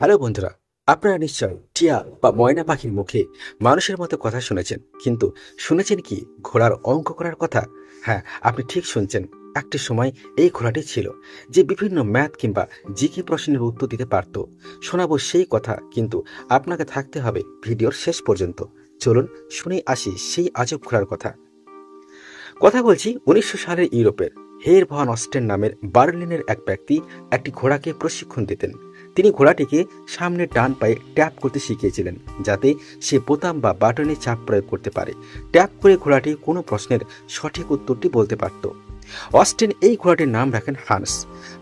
Hello বন্ধুরা, আপনারা নিশ্চয় টিয়া বা ময়না পাখির মুখে মানুষের মতো কথা শুনেছেন, কিন্তু শুনেছেন কি ঘোড়ার অঙ্ক করার কথা? হ্যাঁ, আপনি ঠিক শুনছেন। একটি সময় এই ঘোড়াটি ছিল যে বিভিন্ন ম্যাথ কিংবা জিকে প্রশ্নের উত্তর দিতে পারত। শোনাবো সেই কথা, কিন্তু আপনাকে থাকতে হবে ভিডিওর শেষ পর্যন্ত। চলুন শুনে আসি সেই আজব ঘোড়ার কথা। কথা বলছি 1900 সালের ইউরোপের। হের ভন অস্টেন নামের বার্লিনের এক ব্যক্তি একটি ঘোড়াকে প্রশিক্ষণ দিতেন। তিনি ঘোড়াটিকে সামনে ডান পায়ে ট্যাপ করতে শিখিয়েছিলেন, যাতে সে বোতাম বা বাটনে চাপ প্রয়োগ করতে পারে। ট্যাপ করে ঘোড়াটি কোনো প্রশ্নের সঠিক উত্তরটি বলতে পারত। অস্টেন এই ঘোড়াটির নাম রাখেন হান্স।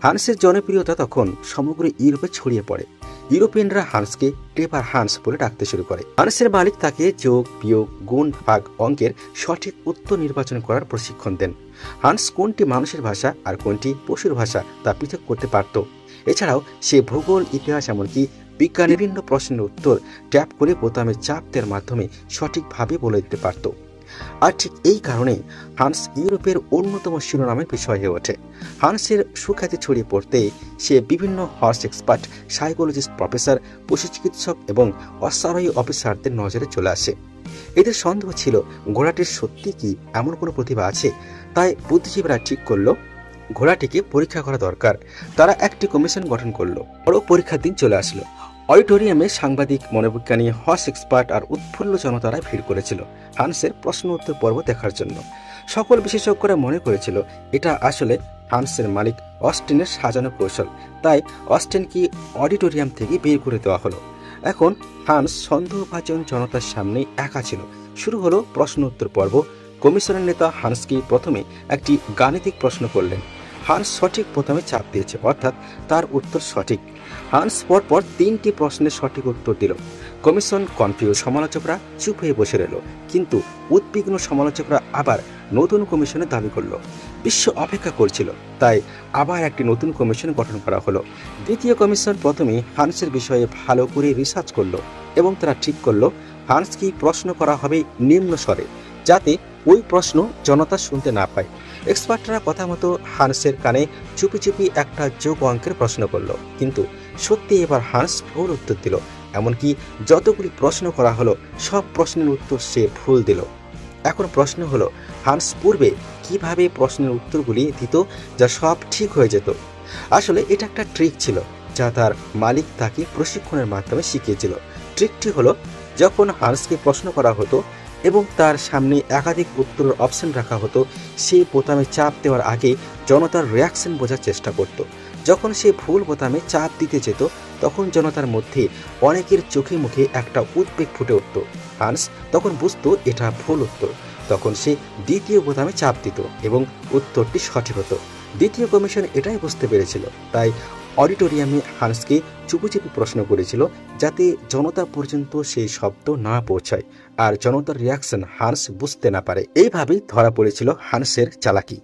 হান্সের জনপ্রিয়তা তখন সমগ্র ইউরোপে ছড়িয়ে পড়ে। ইউরোপিয়ানরা হান্সকে ক্লেভার হান্স বলে ডাকতে শুরু করে। হান্সের মালিক তাকে যোগ, বিয়োগ, গুণ, ভাগ অঙ্কের সঠিক উত্তর নির্বাচন করার প্রশিক্ষণ দেন। হান্স কোনটি মানুষের ভাষা আর কোনটি পশুর ভাষা তা পৃথক করতে পারত। এছাড়াও সে ভূগোল, ইতিহাস, এমনকি বিজ্ঞানের বিভিন্ন প্রশ্নের উত্তর ট্যাপ করে বোতামে চাপ দেওয়ার মাধ্যমে সঠিকভাবে বলে দিতে পারত। আর ঠিক এই কারণেই হান্স ইউরোপের অন্যতম শিরোনামের বিষয় হয়ে ওঠে। হান্সের সুখ্যাতি ছড়িয়ে পড়তে সে বিভিন্ন হর্স এক্সপার্ট, সাইকোলজিস্ট, প্রফেসর, পশু চিকিৎসক এবং অশ্বারোহী অফিসারদের নজরে চলে আসে। এদের সন্দেহ ছিল ঘোড়াটির সত্যি কি এমন কোনো প্রতিভা আছে। তাই বুদ্ধিজীবীরা ঠিক করলো ঘোড়াটিকে পরীক্ষা করা দরকার। তারা একটি কমিশন গঠন করলো। বড় পরীক্ষার দিন চলে আসলো। অডিটোরিয়ামে সাংবাদিক, মনোবিজ্ঞানী, হর্স এক্সপার্ট আর উৎফুল্ল জনতারা ভিড় করেছিল হান্সের প্রশ্ন উত্তর পর্ব দেখার জন্য। সকল বিশেষজ্ঞরা মনে করেছিল এটা আসলে হান্সের মালিক অস্টিনের সাজানো কৌশল। তাই অস্টিনকে অডিটোরিয়াম থেকে বের করে দেওয়া হলো। এখন হান্স সন্দেহভাজন জনতার সামনে একা ছিল। শুরু হলো প্রশ্ন উত্তর পর্ব। কমিশনের নেতা হান্সকে প্রথমে একটি গাণিতিক প্রশ্ন করলেন। হান্স সঠিক বোতামে চাপ দিয়েছে, অর্থাৎ তার উত্তর সঠিক। হান্স পরপর 3টি প্রশ্নের সঠিক উত্তর দিল। কমিশন কনফিউজ, সমালোচকরা চুপ হয়ে বসে রইল। কিন্তু উদ্বিগ্ন সমালোচকরা আবার নতুন কমিশনের দাবি করল। বিশ্ব অপেক্ষা করছিল, তাই আবার একটি নতুন কমিশন গঠন করা হলো। দ্বিতীয় কমিশন প্রথমে হান্সের বিষয়ে ভালো করে রিসার্চ করলো এবং তারা ঠিক করলো হান্সকে প্রশ্ন করা হবে নিম্ন স্বরে, যাতে ওই প্রশ্ন জনতা শুনতে না পায়। এক্সপার্টরা কথা মতো হান্সের কানে চুপি চুপি একটা যোগ অঙ্কের প্রশ্ন করলো, কিন্তু সত্যি এবার হান্স ভুল উত্তর দিল। এমনকি যতগুলি প্রশ্ন করা হলো সব প্রশ্নের উত্তর সে ভুল দিল। এখন প্রশ্ন হলো, হান্স পূর্বে কিভাবে প্রশ্নের উত্তরগুলি দিত যা সব ঠিক হয়ে যেত? আসলে এটা একটা ট্রিক ছিল যা তার মালিক তাকে প্রশিক্ষণের মাধ্যমে শিখিয়েছিল। ট্রিকটি হলো, যখন হান্সকে প্রশ্ন করা হতো এবং তার সামনে একাধিক উত্তরের অপশন রাখা হতো, সে বোতামে চাপ দেওয়ার আগে জনতার রিয়াকশন বোঝার চেষ্টা করত। যখন সে ভুল বোতামে চাপ দিতে যেত, তখন জনতার মধ্যে অনেকের চোখে মুখে একটা উদ্বেগ ফুটে উঠত। হান্স তখন বুঝতো এটা ভুল উত্তর। তখন সে দ্বিতীয় বোতামে চাপ দিত এবং উত্তরটি সঠিক হতো। দ্বিতীয় কমিশন এটাই বুঝতে পেরেছিল, তাই অডিটোরিয়ামে হান্সকে চুপি প্রশ্ন করেছিল, যাতে জনতা পর্যন্ত সেই শব্দ না পৌঁছায় আর জনতার রিয়াকশন হান্স বুঝতে না পারে। এইভাবেই ধরা পড়েছিল হান্সের চালাকি।